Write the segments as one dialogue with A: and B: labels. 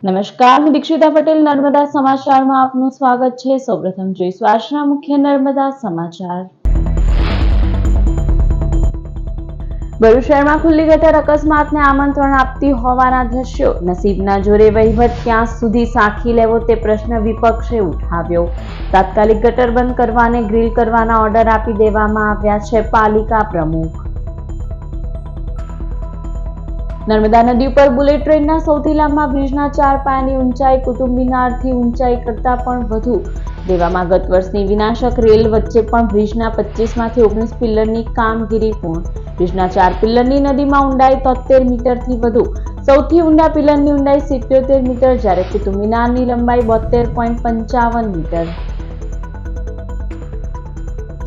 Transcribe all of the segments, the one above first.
A: નમસ્કાર, હું દીક્ષિતા પટેલ નર્મદા સમાચારમાં આપનું સ્વાગત છે। સૌપ્રથમ જોઈશું આજના મુખ્ય નર્મદા સમાચાર। ભરૂચ શહેરમાં ખુલ્લી ગટર અકસ્માતને આમંત્રણ આપતી હોવાના દ્રશ્યો। નસીબના જોરે વહીવટ ક્યાં સુધી સાંખી લેવો તે પ્રશ્ન વિપક્ષે ઉઠાવ્યો। તાત્કાલિક ગટર બંધ કરવા અને ગ્રીલ કરવાના ઓર્ડર આપી દેવામાં આવ્યા છે પાલિકા પ્રમુખ। નર્મદા નદી ઉપર બુલેટ ટ્રેનના સૌથી લાંબા બ્રિજના 4 પાયાની ઊંચાઈ કુતુબ મિનારથી ઊંચાઈ કરતાં પણ વધુ દેવામાં ગત વર્ષની વિનાશક રેલ વચ્ચે પણ બ્રિજના 25માંથી 19 પિલ્લરની કામગીરી પૂર્ણ। બ્રિજના 4 પિલ્લરની નદીમાં ઊંડાઈ 73 મીટરથી વધુ। સૌથી ઊંડા પિલ્લરની ઊંડાઈ 77 મીટર જ્યારે કુતુબ મિનારની લંબાઈ 72.55 મીટર।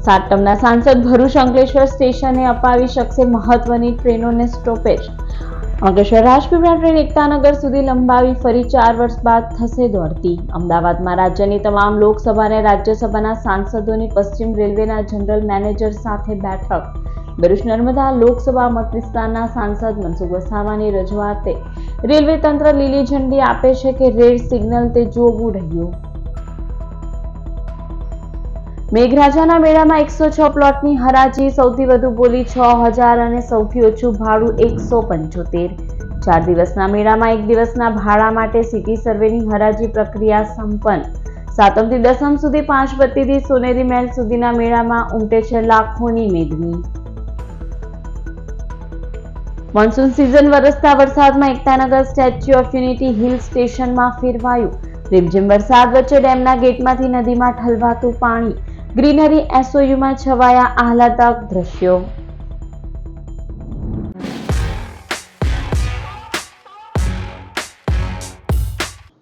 A: 7 ટર્મના સાંસદ ભરૂચ અંકલેશ્વર સ્ટેશને અપાવી શકશે મહત્વની ટ્રેનોને સ્ટોપેજ। અંકલેશ્વર રાજપીપળા ટ્રેન એકતાનગર સુધી લંબાવી ફરી 4 વર્ષ બાદ થશે દોડતી। અમદાવાદમાં રાજ્યની તમામ લોકસભા અને રાજ્યસભાના સાંસદોની પશ્ચિમ રેલવેના જનરલ મેનેજર સાથે બેઠક। ભરૂચ નર્મદા લોકસભા મત વિસ્તારના સાંસદ મનસુખ વસાવાની રજૂઆતે રેલવે તંત્ર લીલી ઝંડી આપે છે કે રેડ સિગ્નલ તે જોવું રહ્યું। મેઘરાજાના મેળામાં 106 પ્લોટની હરાજી। સૌથી વધુ બોલી 6000 અને સૌથી ઓછું ભાડું 175। 4 દિવસના મેળામાં 1 દિવસના ભાડા માટે સિટી સર્વેની હરાજી પ્રક્રિયા સંપન્ન। સાતમથી દસમ સુધી 5 બત્તીથી સોનેરી મહેલ સુધીના મેળામાં ઉમટે છે લાખોની મેદની। મોન્સૂન સિઝન વરસતા વરસાદમાં Ektanagar statue of unity hill સ્ટેશનમાં ફેરવાયું। રીમઝીમ વરસાદ વચ્ચે ડેમના ગેટમાંથી નદીમાં ઠલવાતું પાણી। ગ્રીનરી એસઓયુમાં છવાયા આહલાદક દ્રશ્યો।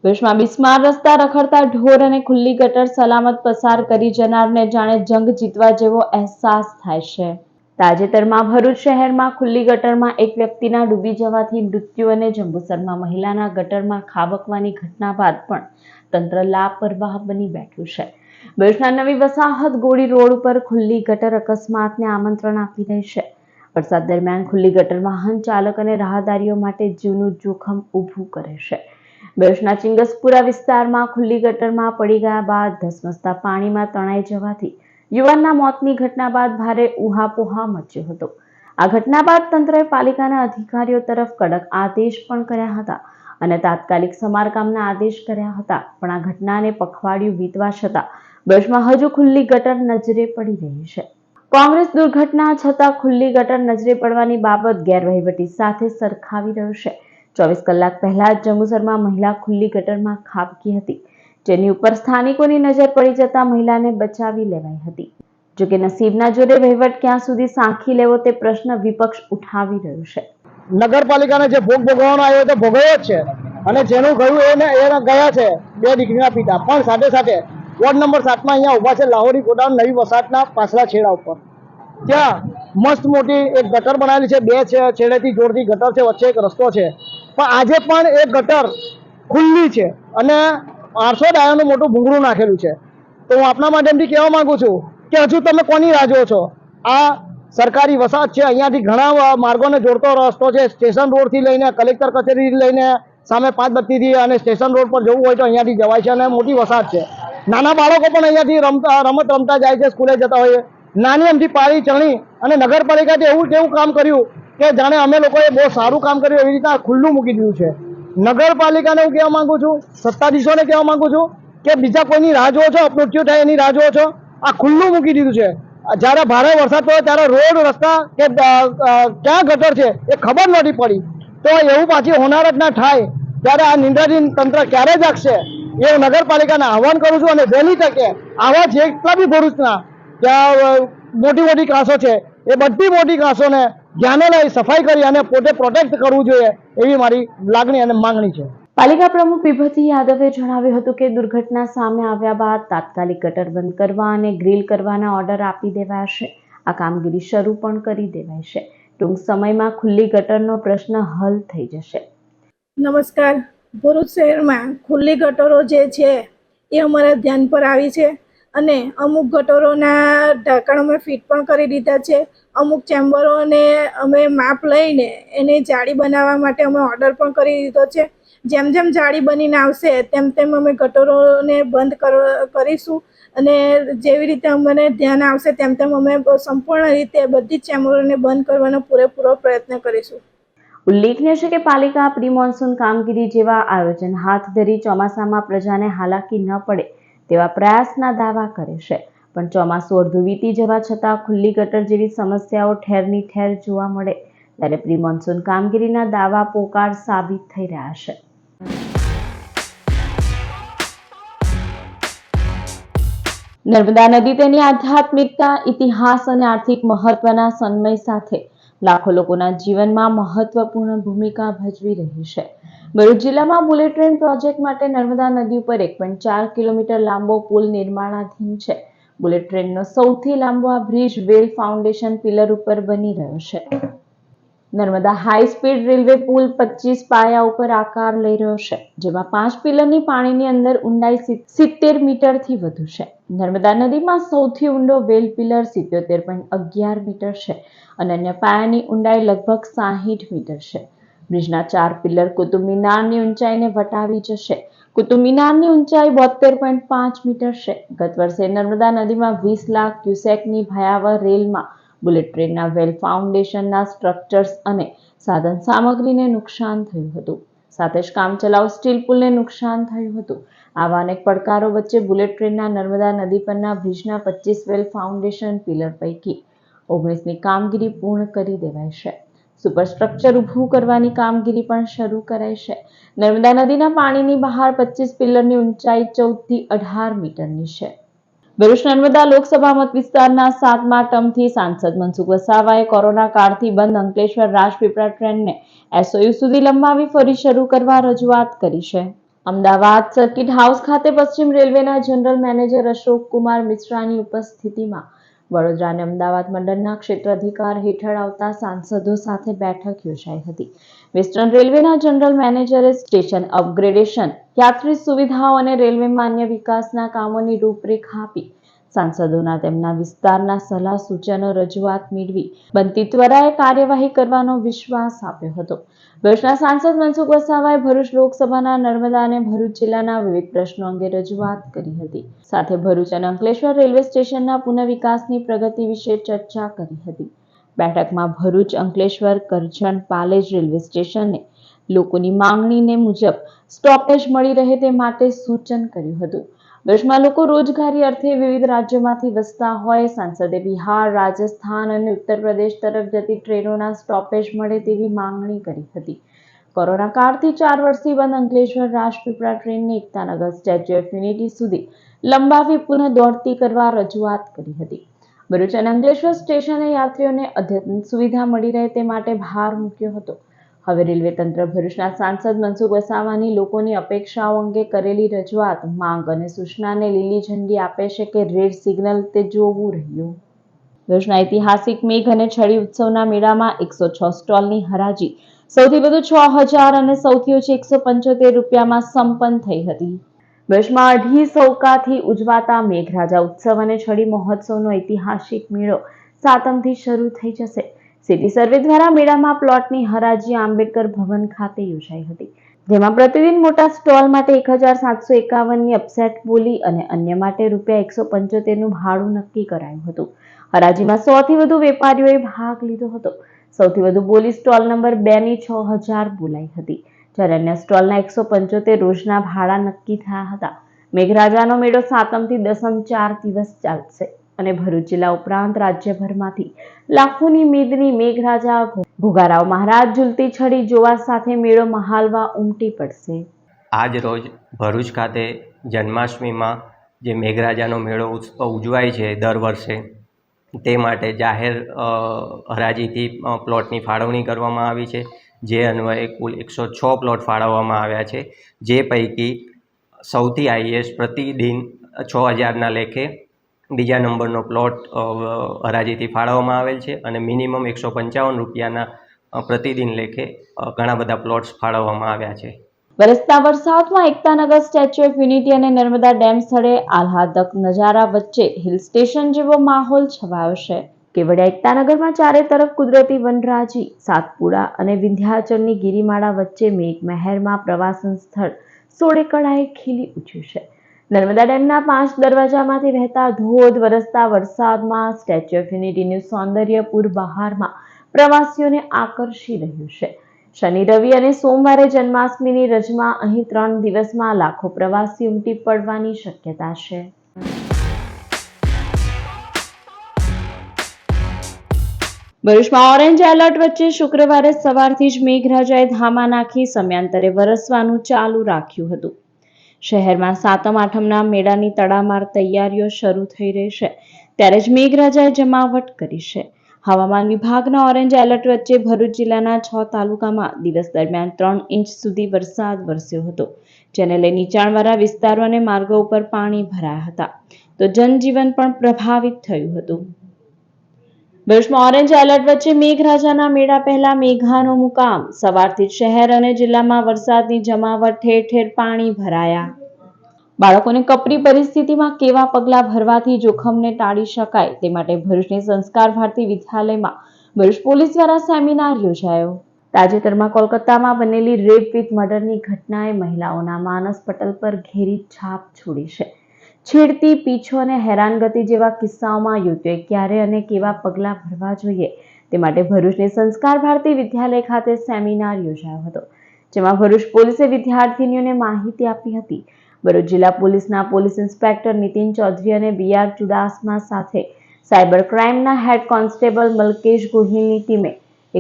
A: ભરૂચમાં બિસ્માર રસ્તા રખડતા ઢોર અને ખુલ્લી ગટર સલામત પસાર કરી જનારને જાણે જંગ જીતવા જેવો અહેસાસ થાય છે। તાજેતરમાં ભરૂચ શહેરમાં ખુલ્લી ગટરમાં એક વ્યક્તિના ડૂબી જવાથી મૃત્યુ અને જંબુસરમાં મહિલાના ગટરમાં ખાબકવાની ઘટના બાદ પણ તંત્ર લાપરવાહ બની બેઠું છે। ભરૂચના નવી વસાહત ગોળી રોડ ઉપર ખુલ્લી ગટર અકસ્માતને આમંત્રણ આપી રહી છે। વરસાદ દરમિયાન ખુલ્લી ગટર વાહન ચાલક અને રાહદારીઓ માટે જીવનું જોખમ ઊભું કરે છે। ભરૂચના ચિંગસપુરા વિસ્તારમાં ખુલ્લી ગટરમાં પડી ગયા બાદ ધસમસતા પાણીમાં તણાઈ જવાથી યુવાનના મોતની ઘટના બાદ ભારે ઉહાપોહા મચ્યો હતો। આ ઘટના બાદ તંત્રએ પાલિકાના અધિકારીઓ તરફ કડક આદેશ પણ કર્યા હતા અને તાત્કાલિક સમારકામના આદેશ કર્યા હતા, પણ આ ઘટનાને પખવાડિયું વીતવા છતાં ભરૂચમાં હજુ ખુલ્લી ગટર નજરે પડી રહી છે। કોંગ્રેસ દુર્ઘટના છતાં ખુલ્લી ગટર નજરે પડવાની બાબત ગેરવહીવટી સાથે સરખાવી રહ્યું છે। 24 કલાક પહેલા જ જંબુસરમાં મહિલા ખુલ્લી ગટરમાં ખાબકી હતી, જેની ઉપર સ્થાનિકોની નજર પડી જતા મહિલાને બચાવી લેવાઈ હતી। જોકે નસીબના જોરે વહીવટ ક્યાં સુધી સાંખી લેવો તે પ્રશ્ન વિપક્ષ ઉઠાવી રહ્યું છે।
B: નગરપાલિકાને જે ભોગ ભોગવવાનો આવ્યો તો ભોગવ્યો જ છે અને જેનું ગયું એને ગયા છે 2 દીકરીના પિતા। પણ સાથે સાથે વોર્ડ નંબર 7 માં અહીંયા ઉભા છે લાહોરી ગોડાઉન નવી વસાહતના પાછલા છેડા ઉપર। ત્યાં મસ્ત મોટી એક ગટર બનાવેલી છે, 2 છેડેથી જોડતી ગટર છે, વચ્ચે એક રસ્તો છે, પણ આજે પણ એ ગટર ખુલ્લી છે અને 800 ડાયાનું મોટું ભૂંગળું નાખેલું છે। તો હું આપના માધ્યમથી કહેવા માંગુ છું કે હજુ તમે કોની રાહ જુઓ છો? આ સરકારી વસાહત છે, અહીંયાથી ઘણા માર્ગોને જોડતો રસ્તો છે। સ્ટેશન રોડથી લઈને કલેક્ટર કચેરીથી લઈને સામે 5 બત્તીથી અને સ્ટેશન રોડ પર જવું હોય તો અહીંયાથી જવાય છે અને મોટી વસાહત છે। નાના બાળકો પણ અહીંયાથી રમત રમતા જાય છે, સ્કૂલે જતા હોઈએ। નાની અમથી પાળી ચણી અને નગરપાલિકાએ એવું કેવું કામ કર્યું કે જાણે અમે લોકોએ બહુ સારું કામ કર્યું એવી રીતના ખુલ્લું મૂકી દીધું છે। નગરપાલિકાને હું કહેવા માંગુ છું, સત્તાધીશોને કહેવા માંગુ છું કે બીજા કોઈની રાહ જુઓ છો? અપમૃત્યુ થાય એની રાહ જુઓ છો? આ ખુલ્લું મૂકી દીધું છે। જ્યારે ભારે વરસાદ પડ્યો ત્યારે રોડ રસ્તા કે ક્યાં ગટર છે એ ખબર નથી પડી, તો એવું પાછી હોનારત ના થાય ત્યારે આ નિંદ્રાધીન તંત્ર ક્યારે જાગશે એ નગરપાલિકાને આહવાન કરું છું। અને વહેલી તકે આવા જેટલા બી ભરૂચના ત્યાં મોટી કાંસો છે એ બધી મોટી કાંસોને ધ્યાને લઈ સફાઈ કરી અને પોતે પ્રોટેક્ટ કરવું જોઈએ એવી મારી લાગણી અને માંગણી છે।
A: પાલિકા પ્રમુખ વિભૂતિ યાદવે જણાવ્યું હતું કે દુર્ઘટના સામે આવ્યા બાદ તાત્કાલિક ગટર બંધ કરવા અને ગ્રીલ કરવાના ઓર્ડર આપી દેવાયા છે। આ કામગીરી શરૂ પણ કરી દેવાઈ છે। ટૂંક સમયમાં ખુલ્લી ગટરનો પ્રશ્ન હલ થઈ જશે।
C: નમસ્કાર। ભરૂચ શહેરમાં ખુલ્લી ગટરો જે છે એ અમારા ધ્યાન પર આવી છે અને અમુક ગટરોના ઢાંકણ અમે ફિટ પણ કરી દીધા છે. અમુક ચેમ્બરોને અમે માપ લઈને એને જાળી બનાવવા માટે અમે ઓર્ડર પણ કરી દીધો છે. જેમ જેમ જાળી બનીને આવશે તેમ તેમ અમે ગટરોને બંધ કરીશું અને જેવી રીતે અમને ધ્યાન આવશે તેમ તેમ અમે સંપૂર્ણ રીતે બધી જ ચેમ્બરોને બંધ કરવાનો પૂરેપૂરો પ્રયત્ન કરીશું.
A: ઉલ્લેખનીય છે કે પાલિકા પ્રી મોન્સૂન કામગીરી જેવા આયોજન હાથ ધરી ચોમાસામાં પ્રજાને હાલાકી ન પડે તેવા પ્રયાસના દાવા કરે છે, પણ ચોમાસું અડધું વીતી જવા છતાં ખુલ્લી ગટર જેવી સમસ્યાઓ ઠેરની ઠેર જોવા મળે ત્યારે પ્રી મોન્સૂન કામગીરીના દાવા પોકાર સાબિત થઈ રહ્યા છે. નર્મદા નદી તેની આધ્યાત્મિકતા, ઇતિહાસ અને આર્થિક મહત્વના સમન્વય સાથે લાખો લોકોના જીવનમાં મહત્વપૂર્ણ ભૂમિકા ભજવી રહી છે. ભરૂચ જિલ્લામાં બુલેટ ટ્રેન પ્રોજેક્ટ માટે નર્મદા નદી ઉપર 1.4 કિલોમીટર લાંબો પુલ નિર્માણાધીન છે. બુલેટ ટ્રેનનો સૌથી લાંબો આ બ્રિજ વેલ ફાઉન્ડેશન પિલર ઉપર બની રહ્યો છે. નર્મદા હાઈ સ્પીડ રેલવે પુલ 25 પાયા ઉપર આકાર લઈ રહ્યો છે, જેમાં 5 પિલરની પાણીની અંદર ઊંડાઈ 70 મીટરથી વધુ છે. નર્મદા નદીમાં સૌથી ઊંડો વેલ પિલર 77.11 મીટર છે અને અન્ય પાયાની ઊંડાઈ લગભગ 60 મીટર છે. બ્રિજના 4 પિલર કુતુબ મિનારની ઊંચાઈને વટાવી જશે. કુતુબ મિનારની ઊંચાઈ 72.5 મીટર છે. ગત વર્ષે નર્મદા નદીમાં 20 લાખ ક્યુસેકની ભયાવહ રેલમાં બુલેટ ટ્રેનના વેલ ફાઉન્ડેશનના સ્ટ્રક્ચર્સ અને સાધન સામગ્રીને નુકસાન થયું હતું. સાથે જ કામચલાઉ સ્ટીલ પુલને નુકસાન થયું હતું. આવા અનેક પડકારો વચ્ચે બુલેટ ટ્રેનના નર્મદા નદી પરના બ્રિજના 25 વેલ ફાઉન્ડેશન પિલર પૈકી 19ની કામગીરી પૂર્ણ કરી દેવાઈ છે. સુપરસ્ટ્રક્ચર ઊભું કરવાની કામગીરી પણ શરૂ કરાઈ છે. નર્મદા નદીના પાણીની બહાર 25 પિલરની ઊંચાઈ 14 થી 18 મીટરની છે. ભરૂચ નર્મદા લોકસભા મત વિસ્તારના 7મા ટર્મથી સાંસદ મનસુખ વસાવાએ કોરોના કાળથી બંધ અંકલેશ્વર રાજપીપળા ટ્રેનને SOU સુધી લંબાવી ફરી શરૂ કરવા રજૂઆત કરી છે. અમદાવાદ સર્કિટ હાઉસ ખાતે પશ્ચિમ રેલવેના જનરલ મેનેજર અશોક કુમાર મિશ્રાની ઉપસ્થિતિમાં વડોદરા અને અમદાવાદ મંડળના ક્ષેત્રાધિકાર હેઠળ આવતા સાંસદો સાથે બેઠક યોજાઈ હતી. વેસ્ટર્ન રેલવેના જનરલ મેનેજરે સ્ટેશન અપગ્રેડેશન, યાત્રી સુવિધાઓ અને રેલવેમાં અન્ય વિકાસના કામોની રૂપરેખા આપી સાંસદોના તેમના વિસ્તારના સલાહ સૂચનો રજૂઆત મેળવી બનતી ત્વરાએ કાર્યવાહી કરવાનો વિશ્વાસ આપ્યો હતો. ભરૂચના સાંસદ મનસુખ વસાવાએ ભરૂચ લોકસભાના નર્મદા અને ભરૂચ જિલ્લાના વિવિધ પ્રશ્નો અંગે રજૂઆત કરી હતી. સાથે ભરૂચ અને અંકલેશ્વર રેલવે સ્ટેશનના પુનઃવિકાસની પ્રગતિ વિશે ચર્ચા કરી હતી. બેઠકમાં ભરૂચ, અંકલેશ્વર, કરજણ, પાલેજ રેલવે સ્ટેશને લોકોની માંગણીને મુજબ સ્ટોપેજ મળી રહે તે માટે સૂચન કર્યું હતું. ભરૂચમાં લોકો રોજગારી અર્થે વિવિધ રાજ્યોમાંથી વસતા હોય, સાંસદે બિહાર, રાજસ્થાન અને ઉત્તર પ્રદેશ તરફ જતી ટ્રેનોના સ્ટોપેજ મળે તેવી માંગણી કરી હતી. કોરોના કાળથી 4 વર્ષથી બંધ અંકલેશ્વર રાજપીપળા ટ્રેનને એકતાનગર સ્ટેચ્યુ ઓફ યુનિટી સુધી લંબાવી પુનઃ દોડતી કરવા રજૂઆત કરી હતી. ભરૂચ અને અંકલેશ્વર સ્ટેશને યાત્રીઓને અદ્યતન સુવિધા મળી રહે તે માટે ભાર મૂક્યો હતો. હવે રેલવે તંત્ર ભરૂચના સાંસદ મનસુખ વસાવાની લોકોની અપેક્ષાઓ અંગે કરેલી રજૂઆત, માંગ અને સૂચનાને લીલી ઝંડી આપે છે કે રેડ સિગ્નલ તે જોવું રહ્યું. ભરૂચના ઐતિહાસિક મેઘ અને છડી ઉત્સવના મેળામાં 106 સ્ટોલની હરાજી સૌથી વધુ 6000 અને સૌથી ઓછી 175 રૂપિયામાં સંપન્ન થઈ હતી. ભરૂચમાં અઢી સૌકાથી ઉજવાતા મેઘરાજા ઉત્સવ અને છડી મહોત્સવનો ઐતિહાસિક મેળો 7મથી શરૂ થઈ જશે. સિટી સર્વે દ્વારા મેળામાં પ્લોટની હરાજી આંબેડકર ભવન ખાતે યોજાઈ હતી, જેમાં પ્રતિદિન મોટા સ્ટોલ માટે 1751ની અપસેટ બોલી અને અન્ય માટે ₹175નું ભાડું નક્કી કરાયું હતું. હરાજીમાં 100થી વધુ વેપારીઓએ ભાગ લીધો હતો. સૌથી વધુ બોલી સ્ટોલ નંબર 2ની 6000 બોલાઈ હતી, જ્યારે અન્ય સ્ટોલના 175 રોજના ભાડા નક્કી થયા હતા. મેઘરાજાનો મેળો 7મથી 10મ 4 દિવસ ચાલશે અને ભરૂચ જિલ્લા ઉપરાંત રાજ્યભરમાંથી લાખોની મેદની મેઘરાજા ઘોઘારાવ મહારાજ ઝૂલતી છડી જોવા સાથે મેળો મહાલવા ઉમટી પડશે.
D: આજ રોજ ભરૂચ ખાતે જન્માષ્ટમીમાં જે મેઘરાજાનો મેળો ઉજવાય છે દર વર્ષે, તે માટે જાહેર હરાજીથી પ્લોટની ફાળવણી કરવામાં આવી છે. જે અન્વયે કુલ 106 પ્લોટ ફાળવવામાં આવ્યા છે, જે પૈકી સૌથી હાઈએસ્ટ પ્રતિદિન 6000ના લેખે બીજા નંબરનો પ્લોટ હરાજીથી ફાળવવામાં આવેલ છે અને મિનિમમ 155 રૂપિયાના પ્રતિદિન લેખે ઘણા બધા પ્લોટ્સ ફાળવવામાં આવ્યા છે.
A: વરસતા વરસાદમાં એકતાનગર સ્ટેચ્યુ ઓફ યુનિટી અને નર્મદા ડેમ સ્થળે આહલાદક નજારા વચ્ચે હિલ સ્ટેશન જેવો માહોલ છવાયો છે. કેવડિયા એકતાનગરમાં ચારે તરફ કુદરતી વનરાજી, સાતપુડા અને વિંધ્યાચલની ગિરિમાળા વચ્ચે મેઘમહેરમાં પ્રવાસન સ્થળ સોળે કળાએ ખીલી ઉઠ્યું છે. નર્મદા ડેમના 5 દરવાજામાંથી વહેતા ધોધ વરસતા વરસાદમાં સ્ટેચ્યુ ઓફ યુનિટીનું સૌંદર્ય પૂરબહારમાં પ્રવાસીઓને આકર્ષી રહ્યું છે. શનિ, રવિ અને સોમવારે જન્માષ્ટમીની રજમાં અહીં 3 દિવસમાં લાખો પ્રવાસી ઉમટી પડવાની શક્યતા છે. ભરૂચમાં ઓરેન્જ એલર્ટ વચ્ચે શુક્રવારે સવારથી જ મેઘરાજાએ ધામા નાખી સમયાંતરે વરસવાનું ચાલુ રાખ્યું હતું. શહેરમાં સાતમ આઠમના મેળાની તડામાર તૈયારીઓ શરૂ થઈ રહી છે ત્યારે જ મેઘરાજાએ જમાવટ કરી છે. હવામાન વિભાગના ઓરેન્જ એલર્ટ વચ્ચે ભરૂચ જિલ્લાના 6 તાલુકામાં દિવસ દરમિયાન 3 ઇંચ સુધી વરસાદ વરસ્યો હતો, જેને લઈ નીચાણવાળા વિસ્તારો અને માર્ગો ઉપર પાણી ભરાયા હતા, તો જનજીવન પણ પ્રભાવિત થયું હતું. ભરૂચમાં ઓરેન્જ એલર્ટ વચ્ચે મેઘરાજાના મેળા પહેલા મેઘાનો મુકામ. સવારથી જ શહેર અને જિલ્લામાં વરસાદની જમાવટ, ઠેર ઠેર પાણી ભરાયા. બાળકોને કપરી પરિસ્થિતિમાં કેવા પગલાં ભરવાથી જોખમને ટાળી શકાય તે માટે ભરૂચની સંસ્કાર ભારતી વિદ્યાલયમાં ભરૂચ પોલીસ દ્વારા સેમિનાર યોજાયો. તાજેતરમાં કોલકાતામાં બનેલી રેપ વિથ મર્ડરની ઘટનાએ મહિલાઓના માનસ પટલ પર ઘેરી છાપ છોડી છે. છેડતી, પીછો અને હેરાનગતિ જેવા કિસ્સાઓમાં યુવતીઓએ ક્યારે અને કેવા પગલાં ભરવા જોઈએ તે માટે ભરૂચની સંસ્કાર ભારતી વિદ્યાલય ખાતે સેમિનાર યોજાયો હતો, જેમાં ભરૂચ પોલીસે વિદ્યાર્થીનીઓને માહિતી આપી હતી. ભરૂચ જિલ્લા પોલીસના પોલીસ ઇન્સ્પેક્ટર નીતિન ચૌધરી અને બીઆર ચુડાસમા સાથે સાયબર ક્રાઇમના હેડ કોન્સ્ટેબલ મલકેશ ગોહિલની ટીમે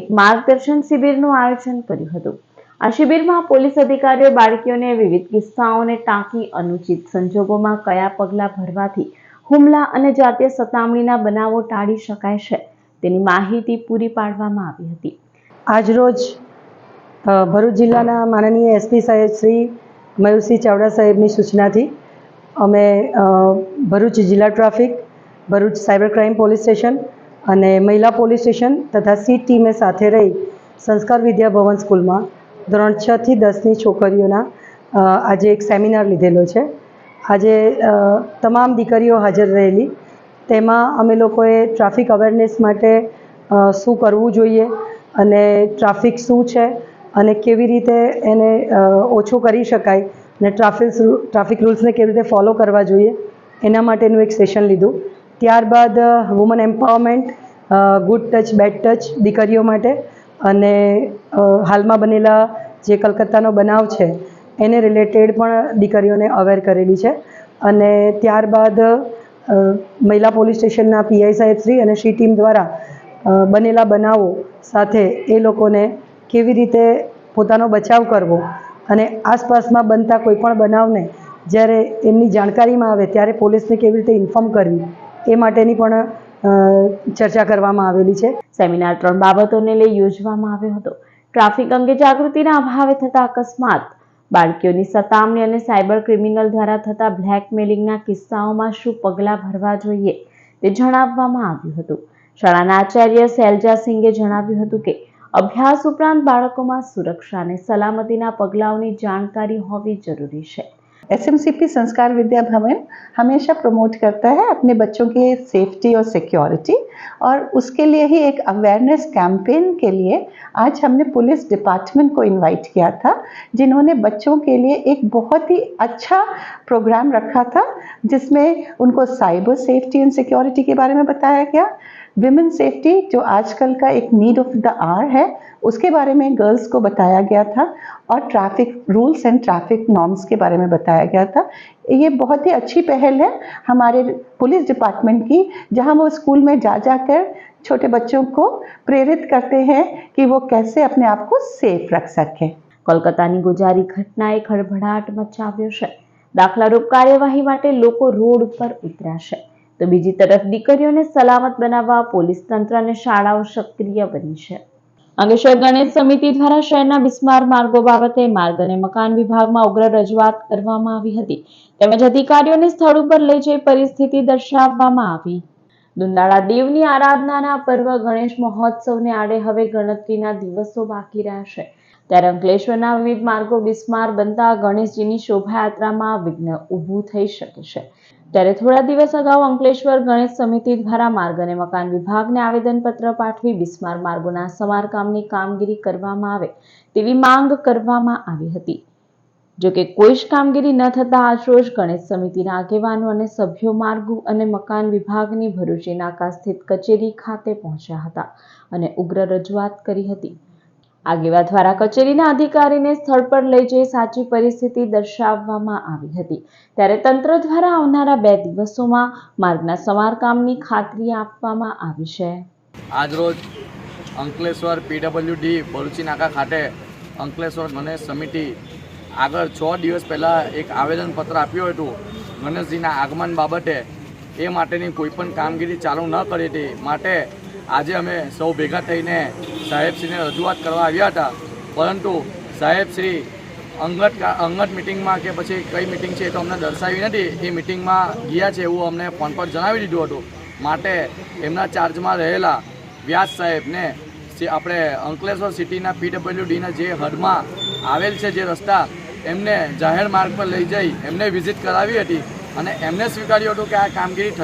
A: એક માર્ગદર્શન શિબિરનું આયોજન કર્યું હતું. આ શિબિરમાં પોલીસ અધિકારીઓ બાળકીઓને વિવિધ કિસ્સાઓને ટાંકી અનુચિત સંજોગોમાં કયા પગલાં ભરવાથી હુમલા અને જાતીય સતામણીના બનાવો ટાળી શકાય છે તેની માહિતી પૂરી પાડવામાં આવી હતી.
E: આજરોજ ભરૂચ જિલ્લાના માનનીય એસપી સાહેબ શ્રી મયુરસિંહ ચાવડા સાહેબની સૂચનાથી અમે ભરૂચ જિલ્લા traffic, Bharuch cyber crime police station અને મહિલા પોલીસ સ્ટેશન તથા સી ટીમે સાથે રહી સંસ્કાર વિદ્યા ભવન સ્કૂલમાં ધોરણ 6 થી 10ની છોકરીઓના આજે એક સેમિનાર લીધેલો છે. આજે તમામ દીકરીઓ હાજર રહેલી. તેમાં અમે લોકોએ ટ્રાફિક અવેરનેસ માટે શું કરવું જોઈએ અને ટ્રાફિક શું છે અને કેવી રીતે એને ઓછો કરી શકાય અને ટ્રાફિક રૂલ્સને કેવી રીતે ફોલો કરવા જોઈએ એના માટેનું એક સેશન લીધું. ત્યારબાદ woman empowerment, good touch bed touch દીકરીઓ માટે અને હાલમાં બનેલા જે કલકત્તાનો બનાવ છે એને રિલેટેડ પણ દીકરીઓને અવેર કરેલી છે. અને ત્યારબાદ મહિલા પોલીસ સ્ટેશનના પીઆઈ સાહેબ શ્રી અને સી ટીમ દ્વારા બનેલા બનાવો સાથે એ લોકોને કેવી રીતે પોતાનો બચાવ કરવો અને આસપાસમાં બનતા કોઈપણ બનાવને જ્યારે એમની જાણકારીમાં આવે ત્યારે પોલીસને કેવી રીતે ઇન્ફોર્મ કરવી એ માટેની પણ ચર્ચા કરવામાં આવેલી છે.
A: સેમિનાર 3 બાબતોને લઈ યોજવામાં આવ્યો હતો. ટ્રાફિક અંગે જાગૃતિના અભાવે થતા અકસ્માત, બાળકીઓની સતામણી અને સાયબર ક્રિમિનલ દ્વારા થતા બ્લેકમેલિંગના કિસ્સાઓમાં શું પગલાં ભરવા જોઈએ તે જણાવવામાં આવ્યું હતું. શાળાના આચાર્ય શૈલજા સિંઘે જણાવ્યું હતું કે અભ્યાસ ઉપરાંત બાળકોમાં सुरक्षा અને સલામતીના પગલાઓની જાણકારી હોવી જરૂરી છે.
F: एसएमसीपी संस्कार विद्या भवन हमेशा प्रमोट करता है अपने बच्चों की सेफ्टी और सिक्योरिटी, और उसके लिए ही एक अवेयरनेस कैंपेन के लिए आज हमने पुलिस डिपार्टमेंट को इनवाइट किया था, जिन्होंने बच्चों के लिए एक बहुत ही अच्छा प्रोग्राम रखा था, जिसमें उनको साइबर सेफ्टी एंड सिक्योरिटी के बारे में बताया गया, विमेन सेफ्टी जो आजकल का एक नीड ऑफ द आवर है उसके बारे में गर्ल्स को बताया गया था, और traffic rules and traffic norms के बारे में बताया गया था. ये बहुत ही अच्छी पहल है हमारे पुलिस डिपार्टमेंट की, जहां वो स्कूल में जा जाकर छोटे बच्चों को प्रेरित करते हैं कि वो कैसे अपने आप को सेफ रख सकें.
A: કોલકાતાની ગુજારી ઘટનાએ ખળભળાટ મચાવ્યો છે. દાખલારૂપ કાર્યવાહી માટે લોકો રોડ ઉપર ઉતર્યા છે, તો બીજી તરફ દીકરીઓને સલામત બનાવવા પોલીસ તંત્ર અને શાળાઓ સક્રિય બની છે. અંકલેશ્વર ગણેશ સમિતિ દ્વારા શહેરના બિસ્માર માર્ગો બાબતે માર્ગ અને મકાન વિભાગમાં ઉગ્ર રજૂઆત કરવામાં આવી હતી, તેમજ અધિકારીઓને સ્થળ ઉપર લઈ જઈ પરિસ્થિતિ દર્શાવવામાં આવી. દુંદાળા દેવની આરાધનાના પર્વ ગણેશ મહોત્સવને આડે હવે ગણતરીના દિવસો બાકી રહ્યા છે ત્યારે અંકલેશ્વરના વિવિધ માર્ગો બિસ્માર બનતા ગણેશજીની શોભાયાત્રામાં વિઘ્ન ઊભું થઈ શકે છે ત્યારે થોડા દિવસ અગાઉ અંકલેશ્વર ગણેશ સમિતિ દ્વારા માર્ગ અને મકાન વિભાગને આવેદનપત્ર પાઠવી બિસ્માર માર્ગોના સમારકામની કામગીરી કરવામાં આવે તેવી માંગ કરવામાં આવી હતી. જોકે કોઈ જ કામગીરી ન થતા આજરોજ ગણેશ સમિતિના આગેવાનો અને સભ્યો માર્ગ અને મકાન વિભાગની ભરૂચી નાકા સ્થિત કચેરી ખાતે પહોંચ્યા હતા અને ઉગ્ર રજૂઆત કરી હતી. આગેવાન દ્વારા કચેરીના અધિકારીને સ્થળ પર લઈ જઈ સાચી પરિસ્થિતિ દર્શાવવામાં આવી હતી ત્યારે તંત્ર દ્વારા આવનારા 2 દિવસોમાં માર્ગના સમારકામની ખાતરી આપવામાં આવી છે.
G: આજરોજ અંકલેશ્વર પીડબ્લ્યુડી ભરૂચી નાકા ખાતે અંકલેશ્વર ગણેશ સમિતિ આગળ 6 દિવસ પહેલાં એક આવેદનપત્ર આપ્યું હતું ગણેશજીના આગમન બાબતે. એ માટેની કોઈપણ કામગીરી ચાલુ ન કરી હતી માટે આજે અમે સૌ ભેગા થઈને સાહેબશ્રીને રજૂઆત કરવા આવ્યા હતા, પરંતુ સાહેબશ્રી અંગત મિટિંગમાં કે પછી કઈ મિટિંગ છે એ તો અમને દર્શાવી નથી. એ મિટિંગમાં ગયા છે એવું અમને ફોન પર જણાવી દીધું હતું. માટે એમના ચાર્જમાં રહેલા વ્યાસ સાહેબને આપણે અંકલેશ્વર સિટીના પીડબ્લ્યુડીના જે હદમાં આવેલ છે જે રસ્તા એમને જાહેર માર્ગ પર લઈ જઈ એમને વિઝિટ કરાવી હતી અને એમને સ્વીકાર્યું હતું કે આ કામગીરી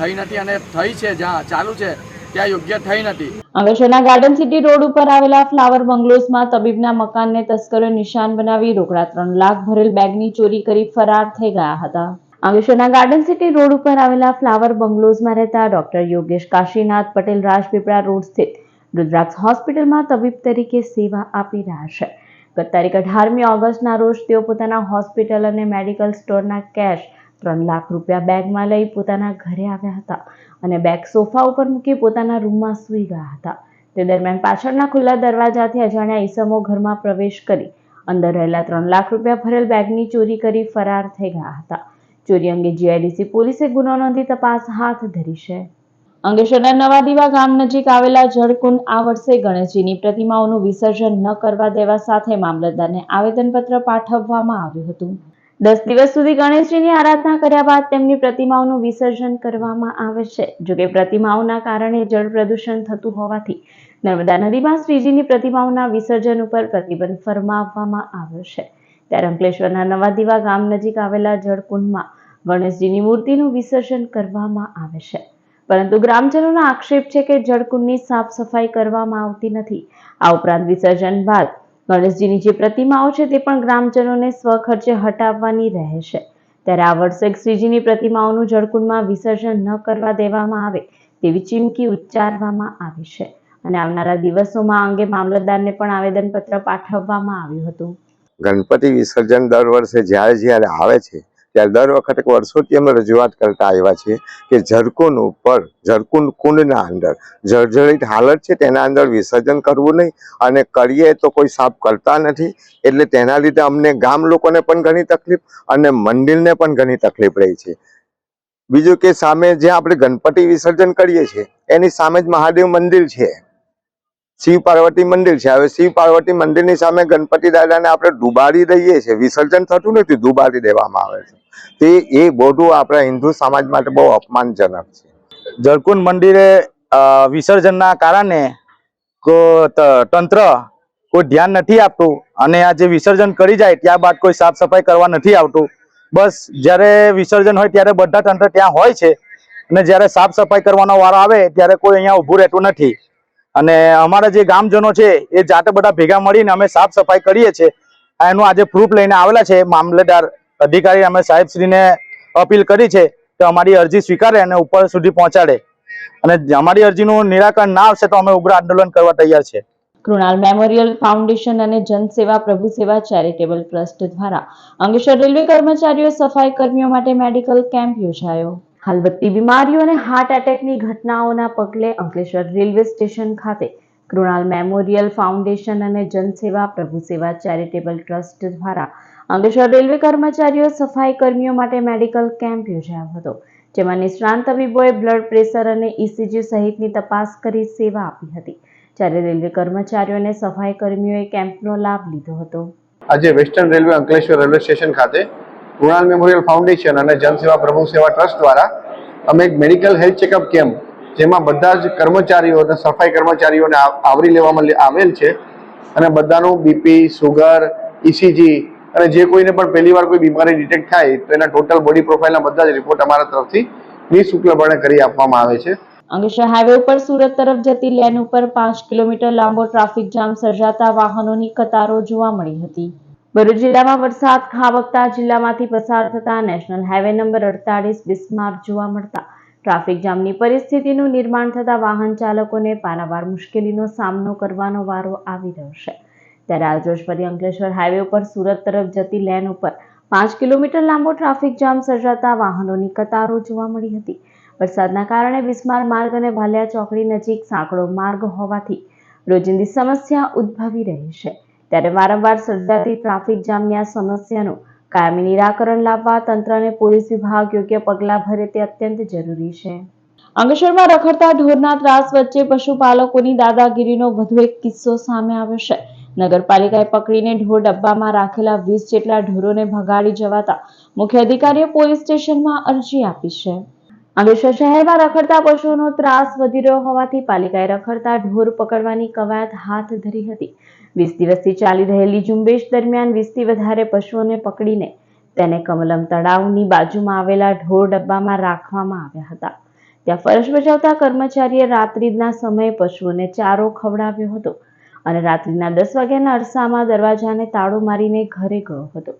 G: થઈ નથી અને થઈ છે જ્યાં ચાલુ છે ત્યાં યોગ્ય થઈ નથી.
A: અંકલેશ્વરના ગાર્ડન સિટી રોડ ઉપર આવેલા ફ્લાવર બંગલોઝમાં તબીબના મકાનને તસ્કરોએ નિશાન બનાવી રોકડા 3 લાખ ભરેલ બેગની ચોરી કરી ફરાર થઈ ગયા હતા. અંકલેશ્વરના ગાર્ડન સિટી રોડ ઉપર આવેલા ફ્લાવર બંગલોઝમાં રહેતા ડોક્ટર યોગેશ કાશીનાથ પટેલ રાજપીપળા રોડ સ્થિત રુદ્રાક્ષ હોસ્પિટલમાં તબીબ તરીકે સેવા આપી રહ્યા છે. ગત તારીખ 18મી ઓગસ્ટના રોજ તેઓ પોતાના હોસ્પિટલ અને મેડિકલ સ્ટોરના કેશ 3 લાખ રૂપિયા બેગમાં લઈ પોતાના ઘરે આવ્યા હતા અને બેગ સોફા ઉપર મૂકી પોતાના રૂમમાં સૂઈ ગયા હતા. તે દરમિયાન પાછળના ખુલ્લા દરવાજાથી અજાણ્યા ઈસમો ઘરમાં પ્રવેશ કરી અંદર રહેલા 3 લાખ રૂપિયા ભરેલ બેગની ચોરી કરી ફરાર થઈ ગયા હતા. ચોરી અંગે જીઆઈડીસી પોલીસે ગુનો નોંધી તપાસ હાથ ધરી છે. અંકલેશ્વરના નવાદીવા ગામ નજીક આવેલા જળકુંડ આ વર્ષે ગણેશજીની પ્રતિમાઓનું વિસર્જન ન કરવા દેવા સાથે મામલતદારને આવેદનપત્ર પાઠવવામાં આવ્યું હતું. 10 દિવસ સુધી ગણેશજીની આરાધના કર્યા બાદ તેમની પ્રતિમાઓનું વિસર્જન કરવામાં આવે છે. જોકે પ્રતિમાઓના કારણે જળ પ્રદૂષણ થતું હોવાથી નર્મદા નદીમાં શ્રીજીની પ્રતિમાઓના વિસર્જન ઉપર પ્રતિબંધ ફરમાવવામાં આવ્યો છે. ત્યારે અંકલેશ્વરના નવાદીવા ગામ નજીક આવેલા જળકુંડમાં ગણેશજીની મૂર્તિનું વિસર્જન કરવામાં આવે છે, પરંતુ ગ્રામજનોનો આક્ષેપ છે કે જળકુંડની સાફ સફાઈ કરવામાં આવતી નથી. આ ઉપરાંત વિસર્જન બાદ ગણેશજીની જે પ્રતિમાઓ છે તે પણ ગ્રામજનોને સ્વખર્ચે હટાવવાની રહે છે. ત્યારે આ વર્ષે શ્રીજીની પ્રતિમાઓનું જળકુંડમાં વિસર્જન ન કરવા દેવામાં આવે તેવી ચીમકી ઉચ્ચારવામાં આવી છે અને આવનારા દિવસોમાં અંગે મામલતદારને પણ આવેદનપત્ર પાઠવવામાં આવ્યું હતું.
H: ગણપતિ વિસર્જન દર વર્ષે જ્યારે આવે છે ત્યારે દર વખતે વર્ષોથી અમે રજૂઆત કરતા આવ્યા છીએ કે જળકુંડ કુંડના અંદર જર્જરિત હાલત છે તેના અંદર વિસર્જન કરવું નહીં, અને કરીએ તો કોઈ સાફ કરતા નથી. એટલે તેના લીધે અમને ગામ લોકોને પણ ઘણી તકલીફ અને મંદિરને પણ ઘણી તકલીફ રહી છે. બીજું કે સામે જ્યાં આપણે ગણપતિ વિસર્જન કરીએ છીએ એની સામે જ મહાદેવ મંદિર છે, શિવ પાર્વતી મંદિર છે. હવે શિવ પાર્વતી મંદિરની સામે ગણપતિ દાદાને આપણે ડૂબાડી દઈએ છીએ, વિસર્જન થતું નથી, ડૂબાડી દેવામાં આવે છે. તે એ બધું આપણા હિન્દુ સમાજ માટે બહુ અપમાનજનક છે.
I: જળકુંડ મંદિરે વિસર્જનના કારણે તંત્ર કોઈ ધ્યાન નથી આપતું અને આ જે વિસર્જન કરી જાય ત્યારબાદ કોઈ સાફ સફાઈ કરવા નથી આવતું. બસ જ્યારે વિસર્જન હોય ત્યારે બધા તંત્ર ત્યાં હોય છે અને જ્યારે સાફ સફાઈ કરવાનો વારો આવે ત્યારે કોઈ અહીંયા ઊભું રહેતું નથી. અને અમારા જે ગામજનો છે એ જાતે બધા ભેગા મળીને અમે સાફ સફાઈ કરીએ છીએ. એનું આજે પ્રૂફ લઈને આવેલા છે મામલતદાર અધિકારી. અમે સાહેબશ્રીને અપીલ કરી છે કે અમારી અરજી સ્વીકારે અને ઉપર સુધી પહોંચાડે, અને અમારી અરજીનું નિરાકરણ ના આવશે તો અમે ઉગ્ર આંદોલન કરવા તૈયાર છે.
A: કૃણાલ મેમોરિયલ ફાઉન્ડેશન અને જનસેવા પ્રભુ સેવા ચેરિટેબલ ટ્રસ્ટ દ્વારા અંકલેશ્વર રેલવે કર્મચારીઓ સફાઈ કર્મીઓ માટે મેડિકલ કેમ્પ યોજાયો. હાલ વધતી બીમારીઓ અને હાર્ટ એટેકની ઘટનાઓના પગલે અંકલેશ્વર રેલવે સ્ટેશન ખાતે કૃણાલ મેમોરિયલ ફાઉન્ડેશન અને જનસેવા પ્રભુ સેવા ચેરિટેબલ ટ્રસ્ટ દ્વારા અંકલેશ્વર રેલવે કર્મચારીઓ સફાઈ કર્મીઓ માટે મેડિકલ કેમ્પ યોજાયો હતો, જેમાં નિષ્ણાંત તબીબોએ બ્લડ પ્રેશર અને ઇસીજી સહિતની તપાસ કરી સેવા આપી હતી. જ્યારે રેલવે કર્મચારીઓ અને સફાઈ કર્મીઓએ કેમ્પનો લાભ લીધો હતો.
J: આજે western railway Ankleshwar railway station ખાતે કૃણાલ મેમોરિયલ ફાઉન્ડેશન અને જનસેવા પ્રભુ સેવા ટ્રસ્ટ દ્વારા અમે એક મેડિકલ હેલ્થ ચેકઅપ કેમ્પ જેમાં બધા જ કર્મચારીઓ અને સફાઈ કર્મચારીઓને આવરી લેવામાં આવેલ છે અને બધાનું બીપી, સુગર, ઇસીજી અને જે કોઈને પણ પહેલી વાર કોઈ બીમારી ડિટેક્ટ થાય તો એના ટોટલ બોડી પ્રોફાઇલના બધા જ રિપોર્ટ અમારા તરફથી નિઃશુલ્કપણે કરી આપવામાં આવે છે.
A: અંકલેશ્વર હાઈવે ઉપર સુરત તરફ જતી લેન ઉપર 5 કિલોમીટર લાંબો ટ્રાફિક જામ સર્જાતા વાહનોની કતારો જોવા મળી હતી. ભરૂચ જિલ્લામાં વરસાદ ખાબકતા જિલ્લામાંથી પસાર થતા નેશનલ હાઈવે નંબર 48 બિસ્માર જોવા મળતા ટ્રાફિક જામની પરિસ્થિતિનું નિર્માણ થતા વાહન ચાલકોને પારાવાર મુશ્કેલીનો સામનો કરવાનો વારો આવી રહ્યો છે. ત્યારે આજરોજ ફરી અંકલેશ્વર હાઈવે ઉપર સુરત તરફ જતી લેન ઉપર 5 કિલોમીટર લાંબો ટ્રાફિક જામ સર્જાતા વાહનોની કતારો જોવા મળી હતી. વરસાદના કારણે બિસ્માર માર્ગ અને ભાલિયા ચોકડી નજીક સાંકડો માર્ગ હોવાથી રોજિંદી સમસ્યા ઉદ્ભવી રહી છે. ત્યારે વારંવાર સર્જાતી ટ્રાફિક જામની આ સમસ્યાનું કાયમી નિરાકરણ લાવવા તંત્ર અને પોલીસ વિભાગ યોગ્ય પગલાં ભરે તે અત્યંત જરૂરી છે. અંકલેશ્વરમાં રખડતા ઢોરના ત્રાસ વચ્ચે પશુપાલકોની દાદાગીરીનો વધુ એક કિસ્સો સામે આવ્યો છે. નગરપાલિકાએ પકડીને ઢોર ડબ્બામાં રાખેલા 20 જેટલા ઢોરોને ભગાડી જવાતા મુખ્ય અધિકારીએ પોલીસ સ્ટેશનમાં અરજી આપી છે. અંકલેશ્વર શહેરમાં રખડતા પશુઓનો ત્રાસ વધી રહ્યો હોવાથી પાલિકાએ રખડતા ઢોર પકડવાની કવાયત હાથ ધરી હતી. 20 દિવસથી ચાલી રહેલી ઝુંબેશ દરમિયાન 20થી વધારે પશુઓને પકડીને તેને કમલમ તળાવની બાજુમાં આવેલા ઢોર ડબ્બામાં રાખવામાં આવ્યા હતા. ત્યાં ફરજ બજાવતા કર્મચારીએ રાત્રિના સમયે પશુઓને ચારો ખવડાવ્યો હતો અને રાત્રિના 10 વાગ્યાના અરસામાં દરવાજાને તાળો મારીને ઘરે ગયો હતો.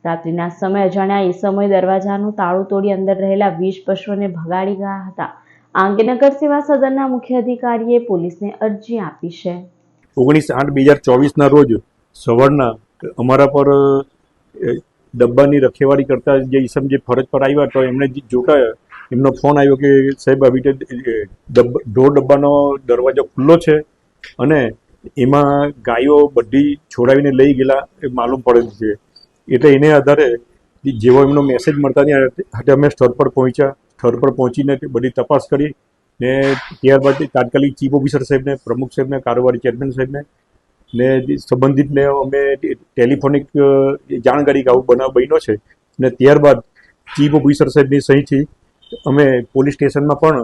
A: રાત્રિના સમયે અજાણ્યા ઈસમોએ દરવાજાનું તાળું તોડી અંદર રહેલા 20 પશુઓને ભગાડી ગયા હતા. આ અંગે નગર સેવા સદનના મુખ્ય અધિકારીએ પોલીસને અરજી આપી છે.
K: 19/8/2024 રોજ સવારના અમારા પર ડબ્બાની રખેવાળી કરતા જે ઈસમ જે ફરજ પર આવ્યા તો એમણે જોતા એમનો ફોન આવ્યો કે સાહેબ આવી રીતે ઢોર ડબ્બાનો દરવાજો ખુલ્લો છે અને એમાં ગાયો બધી છોડાવીને લઈ ગયેલા એ માલુમ પડે છે. એટલે એને આધારે જેવો એમનો મેસેજ મળતા ત્યાં અમે સ્થળ પર પહોંચ્યા. સ્થળ પર પહોંચીને બધી તપાસ કરી ને ત્યારબાદ તાત્કાલિક ચીફ ઓફિસર સાહેબને, પ્રમુખ સાહેબને, કારોબારી ચેરમેન સાહેબને ને સંબંધિતને અમે ટેલિફોનિક જાણકારી કે આવું બનાવ બન્યો છે ને ત્યારબાદ ચીફ ઓફિસર સાહેબની સહીથી અમે પોલીસ સ્ટેશનમાં પણ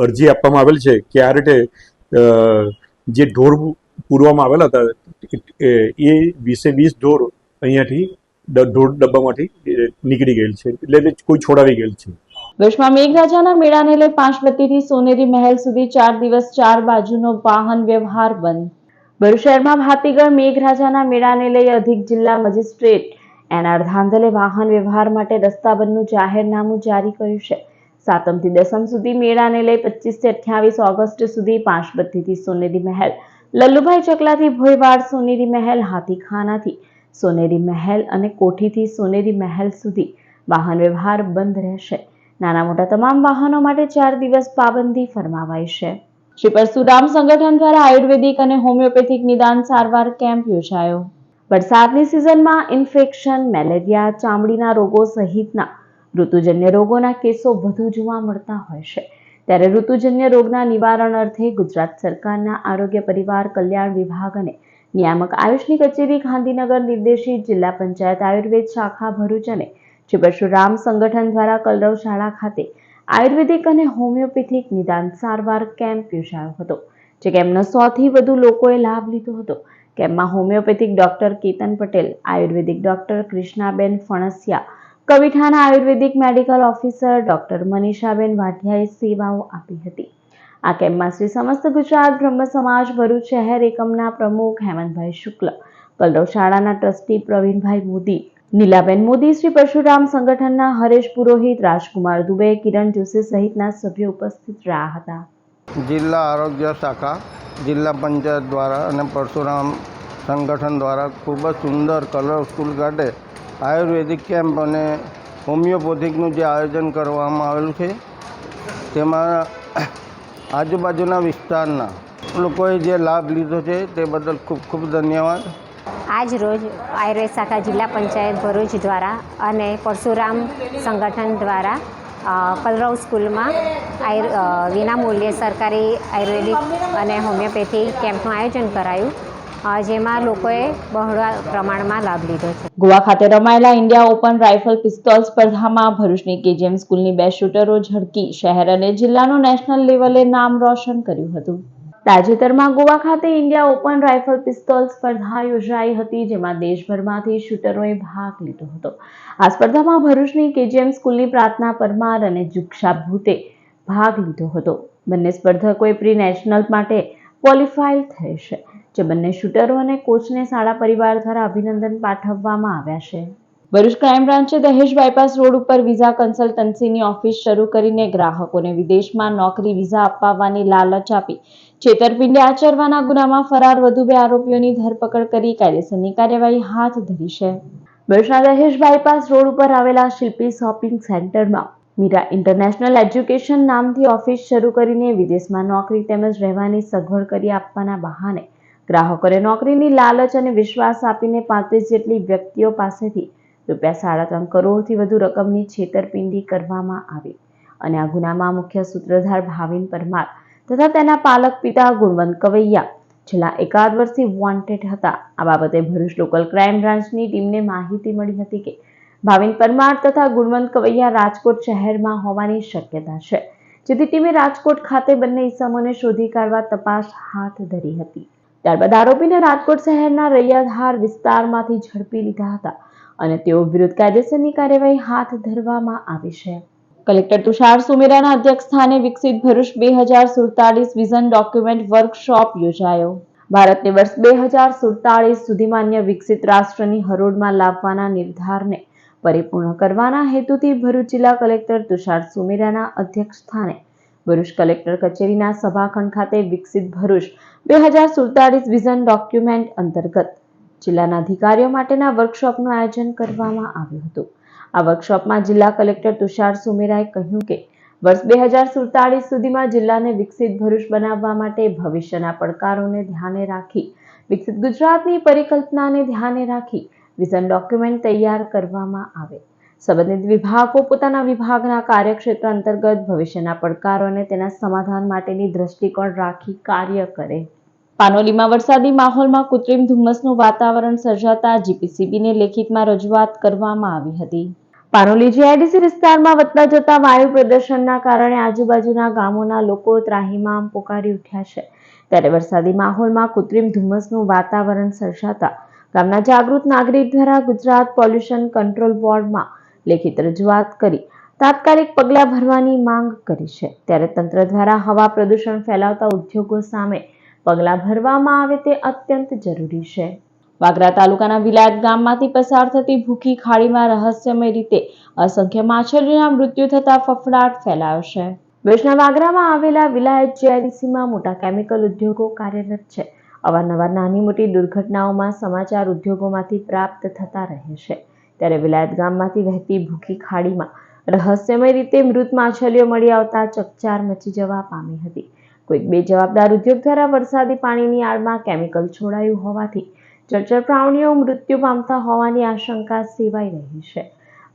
K: અરજી આપવામાં આવેલ છે કે આ રીતે જે ઢોર પૂરવામાં આવેલા હતા એ 20 ઢોર અહીંયાથી ઢોર ડબ્બામાંથી નીકળી ગયેલ છે, એટલે કોઈ છોડાવી ગયેલ છે.
A: ભરૂચમાં મેઘરાજાના મેળાને લઈ પાંચબત્તીથી સોનેરી મહેલ સુધી 4 દિવસ 4 બાજુનો વાહન વ્યવહાર બંધ. ભરૂચ શહેરમાં ભાતીગળ મેઘરાજાના મેળાને લઈ અધિક જિલ્લા મેજિસ્ટ્રેટ એનઆર ધાંધલે વાહન વ્યવહાર માટે રસ્તા બંધનું જાહેરનામું જારી કર્યું છે. 7મ થી 10મ સુધી મેળાને લઈ 25 થી 28 ઓગસ્ટ સુધી પાંચબત્તીથી સોનેરી મહેલ, લલ્લુભાઈ ચકલાથી ભોયવાડ સોનેરી મહેલ, હાથીખાનાથી સોનેરી મહેલ અને કોઠીથી સોનેરી મહેલ સુધી વાહન વ્યવહાર બંધ રહેશે. નાના મોટા તમામ વાહનો માટે 4 દિવસ પાબંદી ફરમાવાઈ છે. શ્રી પરશુરામ સંગઠન દ્વારા આયુર્વેદિક અને હોમિયોપેથિક નિદાન સારવાર કેમ્પ યોજાયો. વરસાદની સિઝનમાં ઇન્ફેક્શન, મેલેરિયા, ચામડીના રોગો સહિતના ઋતુજન્ય રોગોના કેસો વધુ જોવા મળતા હોય છે. ત્યારે ઋતુજન્ય રોગના નિવારણ અર્થે ગુજરાત સરકારના આરોગ્ય પરિવાર કલ્યાણ વિભાગ અને નિયામક આયુષની કચેરી ગાંધીનગર નિર્દેશિત જિલ્લા પંચાયત આયુર્વેદ શાખા ભરૂચ અને શ્રી પરશુરામ સંગઠન દ્વારા કલરવ શાળા ખાતે આયુર્વેદિક અને હોમિયોપેથિક નિદાન સારવાર કેમ્પ યોજાયો હતો. જે કેમ્પનો 100 થી વધુ લોકોએ લાભ લીધો હતો. કેમ્પમાં હોમિયોપેથિક ડોક્ટર કેતન પટેલ, આયુર્વેદિક ડોક્ટર કૃષ્ણાબેન ફણસિયા, કવિઠાના આયુર્વેદિક મેડિકલ ઓફિસર ડોક્ટર મનીષાબેન વાઢિયાએ સેવાઓ આપી હતી. આ કેમ્પમાં શ્રી સમસ્ત ગુજરાત બ્રહ્મ સમાજ ભરૂચ શહેર એકમના પ્રમુખ હેમંતભાઈ શુક્લ, કલરવ શાળાના ટ્રસ્ટી પ્રવીણભાઈ મોદી, નીલાબેન મોદી, શ્રી પરશુરામ સંગઠનના હરેશ પુરોહિત, રાજકુમાર દુબે, કિરણ જોશી સહિતના સભ્યો ઉપસ્થિત રહ્યા હતા.
L: જિલ્લા આરોગ્ય શાખા, જિલ્લા પંચાયત દ્વારા અને પરશુરામ સંગઠન દ્વારા ખૂબ જ સુંદર કલરવ સ્કૂલ ખાતે આયુર્વેદિક કેમ્પ અને હોમિયોપેથિકનું જે આયોજન કરવામાં આવેલું છે તેમાં આજુબાજુના વિસ્તારના લોકોએ જે લાભ લીધો છે તે બદલ ખૂબ ખૂબ ધન્યવાદ.
M: આજ રોજ આયુર્વેદ શાખા જિલ્લા પંચાયત ભરૂચ દ્વારા અને પરશુરામ સંગઠન દ્વારા કલરવ સ્કૂલમાં વિનામૂલ્યે સરકારી આયુર્વેદિક અને હોમિયોપેથી કેમ્પનું આયોજન કરાયું. જેમાં લોકોએ બહોળા પ્રમાણમાં લાભ લીધો છે.
A: ગોવા ખાતે રમાયેલા ઇન્ડિયા ઓપન રાઇફલ પિસ્તોલ સ્પર્ધામાં ભરૂચની કેજીએમ સ્કૂલની 2 શૂટરો ઝડકી શહેર અને જિલ્લાનું નેશનલ લેવલે નામ રોશન કર્યું હતું. તાજેતરમાં ગોવા ખાતે ઇન્ડિયા ઓપન રાઇફલ પિસ્તોલ સ્પર્ધા યોજાઈ હતી, જેમાં દેશભરમાંથી શૂટરોએ ભાગ લીધો હતો. આ સ્પર્ધામાં ભરૂચની કેજીએમ સ્કૂલની પ્રાર્થના પરમાર અને જુક્ષા ભૂતે ભાગ લીધો હતો. બંને સ્પર્ધકોએ પ્રી નેશનલ માટે ક્વોલિફાય થઈ છે, જે બંને શૂટરો અને કોચને શાળા પરિવાર દ્વારા અભિનંદન પાઠવવામાં આવ્યા છે. ભરૂચ ક્રાઇમ બ્રાન્ચે દહેજ બાયપાસ રોડ ઉપર વિઝા કન્સલ્ટન્સીની ઓફિસ શરૂ કરીને ગ્રાહકોને વિદેશમાં નોકરી વિઝા અપાવવાની લાલચ આપી છેતરપિંડી આચરવાના ગુનામાં ફરાર વધુ 2 આરોપીઓની ધરપકડ કરી કાયદેસરની કાર્યવાહી હાથ ધરી છે. ભરૂચના દહેજ બાયપાસ રોડ ઉપર આવેલા શિલ્પી શોપિંગ સેન્ટરમાં મીરા ઇન્ટરનેશનલ એજ્યુકેશન નામથી ઓફિસ શરૂ કરીને વિદેશમાં નોકરી તેમજ રહેવાની સગવડ કરી આપવાના બહાને ગ્રાહકોને નોકરીની લાલચ અને વિશ્વાસ આપીને 35 જેટલી વ્યક્તિઓ પાસેથી ₹3.5 કરોડથી વધુ રકમની છેતરપિંડી કરવામાં આવી અને આ ગુનામાં મુખ્ય સૂત્રધાર ભાવિન પરમાર તથા તેના પાલક પિતા ગુણવંત કવૈયા છેલ્લા એકાદ વર્ષથી વોન્ટેડ હતા. આ બાબતે ભરૂચ લોકલ ક્રાઇમ બ્રાન્ચની ટીમને માહિતી મળી હતી કે ભાવિન પરમાર તથા ગુણવંત કવૈયા રાજકોટ શહેરમાં હોવાની શક્યતા છે, જેથી ટીમે રાજકોટ ખાતે બંને ઇસમોને શોધી કાઢવા તપાસ હાથ ધરી હતી. ત્યારબાદ આરોપીને રાજકોટ શહેરના રૈયાધાર વિસ્તારમાંથી ઝડપી લીધા હતા અને તેઓ વિરુદ્ધ કાયદેસરની કાર્યવાહી હાથ ધરવામાં આવી છે. કલેક્ટર તુષાર સુમેરાના અધ્યક્ષસ્થાને વિકસિત ભરૂચ 2047 વિઝન ડોક્યુમેન્ટ વર્કશોપ યોજાયો. ભારતને વર્ષ 2047 સુધીમાં અન્ય વિકસિત રાષ્ટ્રની હરોળમાં લાવવાના નિર્ધારને પરિપૂર્ણ કરવાના હેતુથી ભરૂચ જિલ્લા કલેક્ટર તુષાર સુમેરાના અધ્યક્ષસ્થાને ભરૂચ કલેક્ટર કચેરીના સભાખંડ ખાતે વિકસિત ભરૂચ 2047 વિઝન ડોક્યુમેન્ટ અંતર્ગત જિલ્લાના અધિકારીઓ માટેના વર્કશોપનું આયોજન કરવામાં આવ્યું હતું. આ વર્કશોપમાં જિલ્લા કલેક્ટર તુષાર સુમેરાએ કહ્યું કે વર્ષ 2047 સુધીમાં જિલ્લાને વિકસિત ભરૂચ બનાવવા માટે ભવિષ્યના પડકારોને ધ્યાને રાખી વિકસિત ગુજરાતની પરિકલ્પનાને ધ્યાને રાખી વિઝન ડોક્યુમેન્ટ તૈયાર કરવામાં આવે. સંબંધિત વિભાગો પોતાના વિભાગના કાર્યક્ષેત્ર અંતર્ગત ભવિષ્યના પડકારો અને તેના સમાધાન માટેની દ્રષ્ટિકોણ રાખી કાર્ય કરે. પાનોલીમાં વરસાદી માહોલમાં કૃત્રિમ ધુમ્મસનું વાતાવરણ સર્જાતા જીપીસીબીને લેખિતમાં રજૂઆત કરવામાં આવી હતી. પાનોલી જીઆઈડીસી વિસ્તારમાં વધતા જતા વાયુ પ્રદૂષણના કારણે આજુબાજુના ગામોના લોકો ત્રાહિમામ પોકારી ઉઠ્યા છે. ત્યારે વરસાદી માહોલમાં કૃત્રિમ ધુમ્મસનું વાતાવરણ સર્જાતા ગામના જાગૃત નાગરિક દ્વારા ગુજરાત પોલ્યુશન કંટ્રોલ બોર્ડમાં લેખિત રજૂઆત કરી તાત્કાલિક પગલાં ભરવાની માંગ કરી છે. ત્યારે તંત્ર દ્વારા હવા પ્રદૂષણ ફેલાવતા ઉદ્યોગો સામે પગલાં ભરવામાં આવે તે અત્યંત જરૂરી છે. વાગરા તાલુકાના વિલાયત ગામમાંથી પસાર થતી ભૂખી ખાડીમાં રહસ્યમય રીતે અસંખ્ય માછલીઓના મૃત્યુ થતા ફફડાટ ફેલાયો છે. ભરૂચના વાગરામાં આવેલા વિલાયત જીઆઈડીસીમાં મોટા કેમિકલ ઉદ્યોગો કાર્યરત છે. અવારનવાર નાની મોટી દુર્ઘટનાઓમાં સમાચાર ઉદ્યોગોમાંથી પ્રાપ્ત થતા રહે છે. ત્યારે વિલાયત ગામમાંથી વહેતી ભૂખી ખાડીમાં રહસ્યમય રીતે મૃત માછલીઓ મળી આવતા ચકચાર મચી જવા પામી હતી. કોઈક બેજવાબદાર ઉદ્યોગ દ્વારા વરસાદી પાણીની આડમાં કેમિકલ છોડાયું હોવાથી જળચર પ્રાણીઓ મૃત્યુ પામતા હોવાની આશંકા સેવાઈ રહી છે.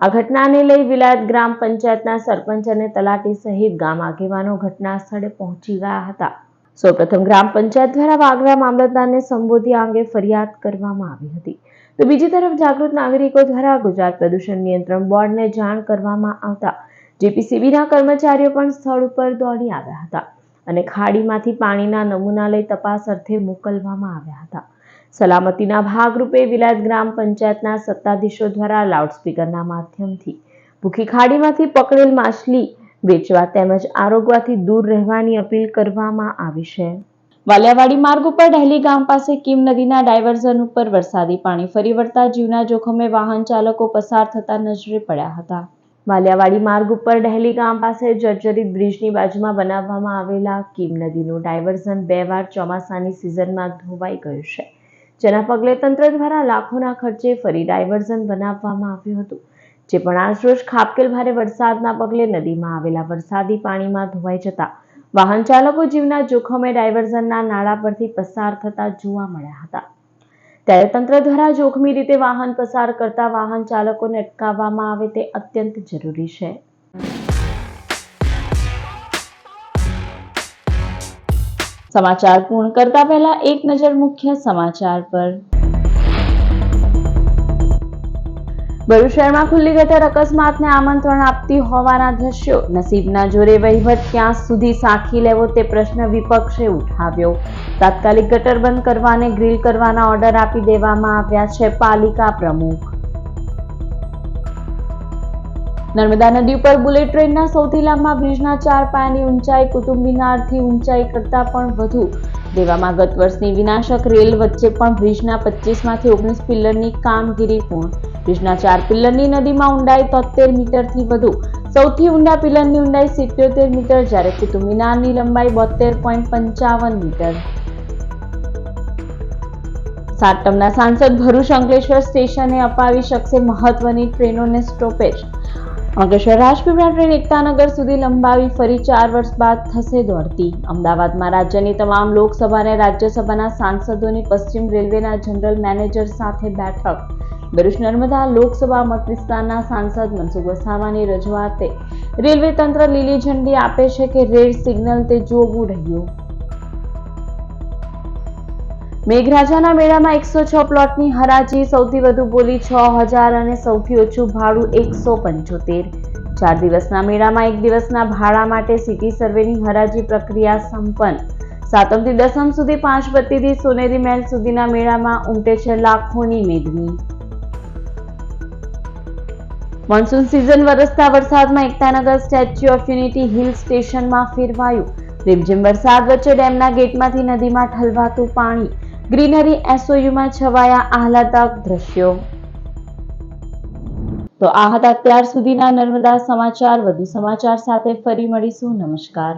A: આ ઘટનાને લઈ વિલાયત ગ્રામ પંચાયતના સરપંચ અને તલાટી સહિત ગામ આગેવાનો ઘટના સ્થળે પહોંચી ગયા હતા. સૌપ્રથમ ગ્રામ પંચાયત દ્વારા વાગરા મામલતદારને સંબોધી આ અંગે ફરિયાદ કરવામાં આવી હતી, તો બીજી તરફ જાગૃત નાગરિકો દ્વારા ગુજરાત પ્રદૂષણ નિયંત્રણ બોર્ડને જાણ કરવામાં આવતા જીપીસીબીના કર્મચારીઓ પણ સ્થળ ઉપર દોડી આવ્યા હતા અને ખાડીમાંથી પાણીના નમૂના લઈ તપાસ અર્થે મોકલવામાં આવ્યા હતા. સલામતીના ભાગરૂપે વિલાયત ગ્રામ પંચાયતના સત્તાધીશો દ્વારા લાઉડસ્પીકરના માધ્યમથી ભૂખી ખાડીમાંથી પકડેલ માછલી વેચવા તેમજ આરોગવાથી દૂર રહેવાની અપીલ કરવામાં આવી છે. વાલિયાવાડી માર્ગ ઉપર ડહેલી ગામ પાસે કીમ નદીના ડાયવર્ઝન ઉપર વરસાદી પાણી ફરી વળતા જીવના જોખમે વાહન ચાલકો પસાર થતા નજરે પડ્યા હતા. વાલિયાવાડી માર્ગ ઉપર ડહેલી ગામ પાસે જર્જરિત બ્રિજની બાજુમાં બનાવવામાં આવેલા કીમ નદીનું ડાયવર્ઝન 2 વાર ચોમાસાની સિઝનમાં ધોવાઈ ગયું છે, જેના પગલે તંત્ર દ્વારા લાખોના ખર્ચે ફરી ડાયવર્ઝન બનાવવામાં આવ્યું હતું, જે પણ આજરોજ ખાબકેલ ભારે વરસાદના પગલે નદીમાં આવેલા વરસાદી પાણીમાં ધોવાઈ જતા વાહન ચાલકો જીવના જોખમે ડાયવર્ઝનના નાળા પરથી પસાર થતા જોવા મળ્યા હતા. ત્યારે તંત્ર દ્વારા જોખમી રીતે વાહન પસાર કરતા વાહન ચાલકોને અટકાવવામાં આવે તે અત્યંત જરૂરી છે. સમાચાર પૂર્ણ કરતા પહેલા એક નજર મુખ્ય સમાચાર પર। ભરૂચ શહેરમાં ખુલ્લી ગટર અકસ્માતને આમંત્રણ આપતી હોવાના દ્રશ્યો। નસીબના જોરે વહીવટ ક્યાં સુધી સાંખી લેવો તે પ્રશ્ન વિપક્ષે ઉઠાવ્યો। તાત્કાલિક ગટર બંધ કરવાને ગ્રીલ કરવાના ઓર્ડર આપી દેવામાં આવ્યા છે પાલિકા પ્રમુખ। નર્મદા નદી ઉપર બુલેટ ટ્રેનના સૌથી લાંબા બ્રિજના 4 પાયાની ઊંચાઈ કુતુબ મિનારથી ઊંચાઈ કરતાં પણ વધુ દેવામાં ગત વર્ષની વિનાશક રેલ વચ્ચે પણ બ્રિજના 25માંથી 19 પિલ્લરની કામગીરી પૂર્ણ। બ્રિજના 4 પિલ્લરની નદીમાં ઊંડાઈ 73 મીટરથી વધુ। સૌથી ઊંડા પિલ્લરની ઊંડાઈ 77 મીટર જ્યારે કુતુબ મિનારની લંબાઈ 72.55 મીટર। 7 ટર્મના સાંસદ ભરૂચ અંકલેશ્વર સ્ટેશને અપાવી શકશે મહત્વની ટ્રેનોને સ્ટોપેજ। અંકલેશ્વર રાજપીપળા ટ્રેન એકતાનગર સુધી લંબાવી ફરી 4 વર્ષ બાદ થશે દોડતી। અમદાવાદમાં રાજ્યની તમામ લોકસભા અને રાજ્યસભાના સાંસદોની પશ્ચિમ રેલવેના જનરલ મેનેજર સાથે બેઠક। ભરૂચ નર્મદા લોકસભા મત વિસ્તારના સાંસદ મનસુખ વસાવાની રજૂઆતે રેલવે તંત્ર લીલી ઝંડી આપે છે કે રેડ સિગ્નલ તે જોવું રહ્યું। મેઘરાજાના મેળામાં 106 પ્લોટની હરાજી। સૌથી વધુ બોલી 6000 અને સૌથી ઓછું ભાડું 175। 4 દિવસના મેળામાં 1 દિવસના ભાડા માટે સિટી સર્વેની હરાજી પ્રક્રિયા સંપન્ન। 7મથી 10મ સુધી 5 બત્તીથી સોનેરી મહેલ સુધીના મેળામાં ઉમટે છે લાખોની મેદની। મોન્સૂન સિઝન વરસતા વરસાદમાં Ektanagar statue of unity hill સ્ટેશનમાં ફેરવાયું। રીમઝીમ વરસાદ વચ્ચે ડેમના ગેટમાંથી નદીમાં ઠલવાતું પાણી। ગ્રીનરી એસઓયુમાં છવાયા આહલાદક દ્રશ્યો। તો આ હતા અત્યાર સુધીના નર્મદા સમાચાર। વધુ સમાચાર સાથે ફરી મળીશું। નમસ્કાર।